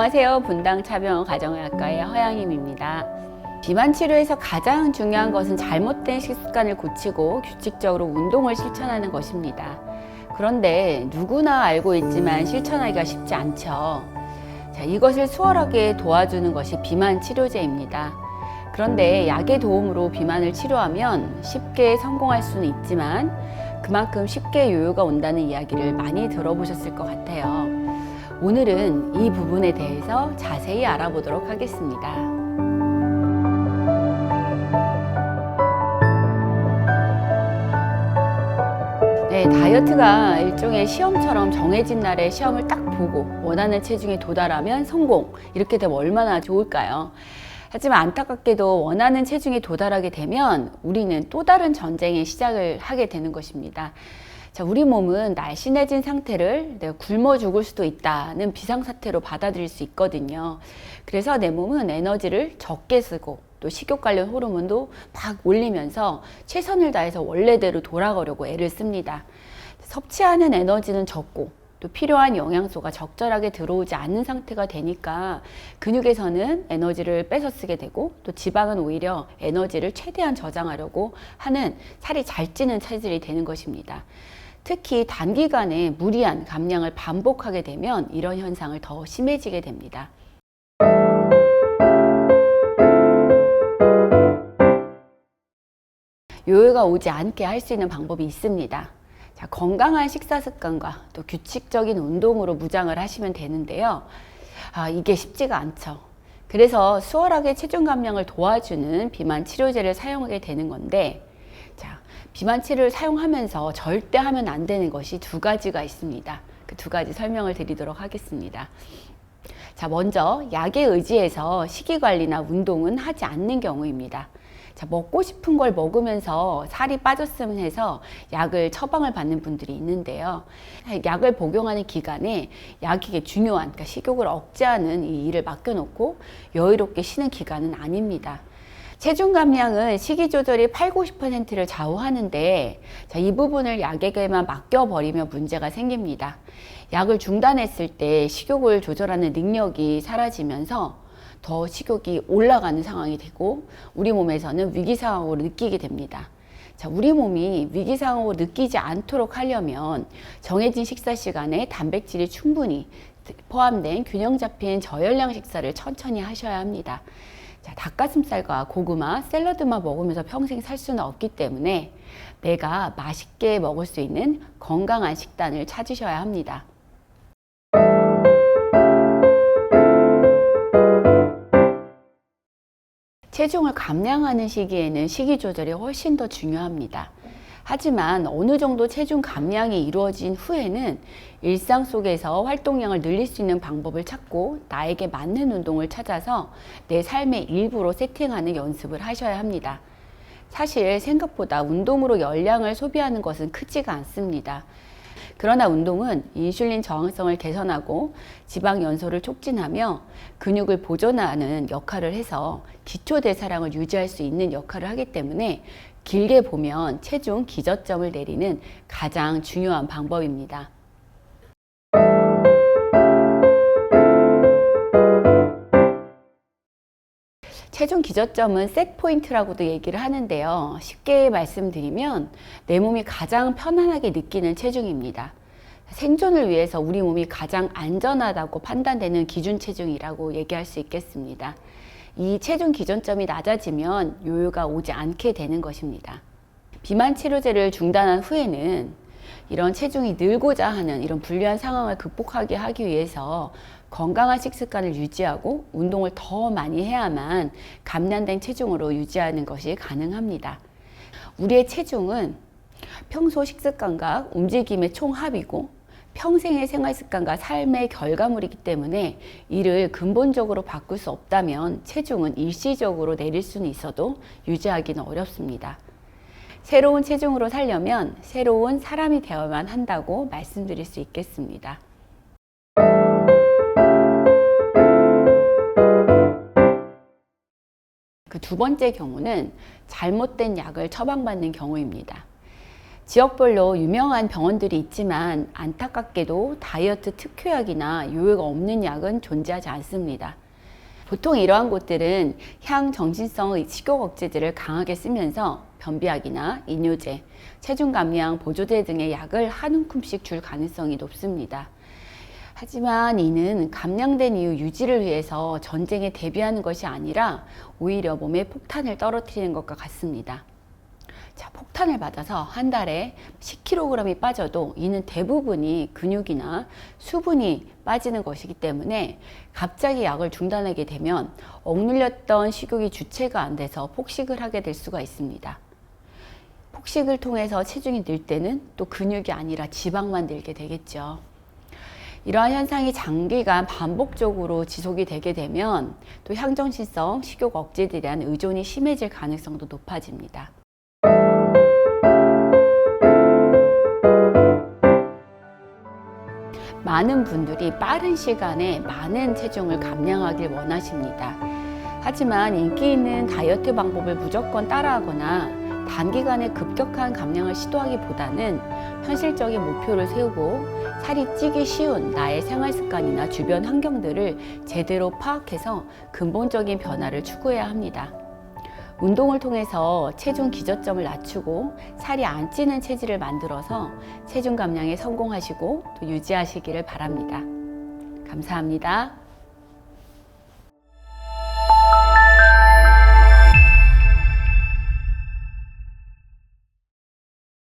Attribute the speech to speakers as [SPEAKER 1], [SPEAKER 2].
[SPEAKER 1] 안녕하세요. 분당 차병원 가정의학과의 허양임입니다. 비만 치료에서 가장 중요한 것은 잘못된 식습관을 고치고 규칙적으로 운동을 실천하는 것입니다. 그런데 누구나 알고 있지만 실천하기가 쉽지 않죠. 자, 이것을 수월하게 도와주는 것이 비만 치료제입니다. 그런데 약의 도움으로 비만을 치료하면 쉽게 성공할 수는 있지만 그만큼 쉽게 요요가 온다는 이야기를 많이 들어보셨을 것 같아요. 오늘은 이 부분에 대해서 자세히 알아보도록 하겠습니다. 네, 다이어트가 일종의 시험처럼 정해진 날에 시험을 딱 보고 원하는 체중에 도달하면 성공, 이렇게 되면 얼마나 좋을까요? 하지만 안타깝게도 원하는 체중에 도달하게 되면 우리는 또 다른 전쟁의 시작을 하게 되는 것입니다. 자, 우리 몸은 날씬해진 상태를 내가 굶어 죽을 수도 있다는 비상사태로 받아들일 수 있거든요. 그래서 내 몸은 에너지를 적게 쓰고 또 식욕 관련 호르몬도 막 올리면서 최선을 다해서 원래대로 돌아가려고 애를 씁니다. 섭취하는 에너지는 적고 또 필요한 영양소가 적절하게 들어오지 않는 상태가 되니까 근육에서는 에너지를 뺏어 쓰게 되고 또 지방은 오히려 에너지를 최대한 저장하려고 하는 살이 잘 찌는 체질이 되는 것입니다. 특히 단기간에 무리한 감량을 반복하게 되면 이런 현상을 더 심해지게 됩니다. 요요가 오지 않게 할 수 있는 방법이 있습니다. 자, 건강한 식사 습관과 또 규칙적인 운동으로 무장을 하시면 되는데요. 이게 쉽지가 않죠. 그래서 수월하게 체중 감량을 도와주는 비만 치료제를 사용하게 되는 건데, 자, 비만 치료를 사용하면서 절대 하면 안 되는 것이 두 가지가 있습니다. 그 두 가지 설명을 드리도록 하겠습니다. 자, 먼저 약에 의지해서 식이 관리나 운동은 하지 않는 경우입니다. 자, 먹고 싶은 걸 먹으면서 살이 빠졌으면 해서 약을 처방을 받는 분들이 있는데요. 약을 복용하는 기간에 약이 중요한, 그러니까 식욕을 억제하는 이 일을 맡겨놓고 여유롭게 쉬는 기간은 아닙니다. 체중 감량은 식이 조절이 80~90%를 좌우하는데, 자, 이 부분을 약에게만 맡겨버리면 문제가 생깁니다. 약을 중단했을 때 식욕을 조절하는 능력이 사라지면서 더 식욕이 올라가는 상황이 되고 우리 몸에서는 위기 상황으로 느끼게 됩니다. 자, 우리 몸이 위기 상황으로 느끼지 않도록 하려면 정해진 식사 시간에 단백질이 충분히 포함된 균형 잡힌 저열량 식사를 천천히 하셔야 합니다. 자, 닭가슴살과 고구마, 샐러드만 먹으면서 평생 살 수는 없기 때문에 내가 맛있게 먹을 수 있는 건강한 식단을 찾으셔야 합니다. 체중을 감량하는 시기에는 식이 조절이 훨씬 더 중요합니다. 하지만 어느 정도 체중 감량이 이루어진 후에는 일상 속에서 활동량을 늘릴 수 있는 방법을 찾고 나에게 맞는 운동을 찾아서 내 삶의 일부로 세팅하는 연습을 하셔야 합니다. 사실 생각보다 운동으로 열량을 소비하는 것은 크지가 않습니다. 그러나 운동은 인슐린 저항성을 개선하고 지방 연소를 촉진하며 근육을 보존하는 역할을 해서 기초 대사량을 유지할 수 있는 역할을 하기 때문에 길게 보면 체중 기저점을 내리는 가장 중요한 방법입니다. 체중 기저점은 셋 포인트라고도 얘기를 하는데요. 쉽게 말씀드리면 내 몸이 가장 편안하게 느끼는 체중입니다. 생존을 위해서 우리 몸이 가장 안전하다고 판단되는 기준 체중이라고 얘기할 수 있겠습니다. 이 체중 기준점이 낮아지면 요요가 오지 않게 되는 것입니다. 비만 치료제를 중단한 후에는 이런 체중이 늘고자 하는 이런 불리한 상황을 극복하게 하기 위해서 건강한 식습관을 유지하고 운동을 더 많이 해야만 감량된 체중으로 유지하는 것이 가능합니다. 우리의 체중은 평소 식습관과 움직임의 총합이고 평생의 생활습관과 삶의 결과물이기 때문에 이를 근본적으로 바꿀 수 없다면 체중은 일시적으로 내릴 수는 있어도 유지하기는 어렵습니다. 새로운 체중으로 살려면 새로운 사람이 되어야만 한다고 말씀드릴 수 있겠습니다. 그 두 번째 경우는 잘못된 약을 처방받는 경우입니다. 지역별로 유명한 병원들이 있지만 안타깝게도 다이어트 특효약이나 요요가 없는 약은 존재하지 않습니다. 보통 이러한 곳들은 향정신성 식욕 억제제를 강하게 쓰면서 변비약이나 이뇨제, 체중 감량 보조제 등의 약을 한 움큼씩 줄 가능성이 높습니다. 하지만 이는 감량된 이후 유지를 위해서 전쟁에 대비하는 것이 아니라 오히려 몸에 폭탄을 떨어뜨리는 것과 같습니다. 자, 폭탄을 맞아서 한 달에 10kg이 빠져도 이는 대부분이 근육이나 수분이 빠지는 것이기 때문에 갑자기 약을 중단하게 되면 억눌렸던 식욕이 주체가 안 돼서 폭식을 하게 될 수가 있습니다. 폭식을 통해서 체중이 늘 때는 또 근육이 아니라 지방만 늘게 되겠죠. 이러한 현상이 장기간 반복적으로 지속이 되게 되면 또 향정신성 식욕 억제제에 대한 의존이 심해질 가능성도 높아집니다. 많은 분들이 빠른 시간에 많은 체중을 감량하길 원하십니다. 하지만 인기 있는 다이어트 방법을 무조건 따라하거나 단기간에 급격한 감량을 시도하기보다는 현실적인 목표를 세우고 살이 찌기 쉬운 나의 생활 습관이나 주변 환경들을 제대로 파악해서 근본적인 변화를 추구해야 합니다. 운동을 통해서 체중 기저점을 낮추고 살이 안 찌는 체질을 만들어서 체중 감량에 성공하시고 또 유지하시기를 바랍니다. 감사합니다.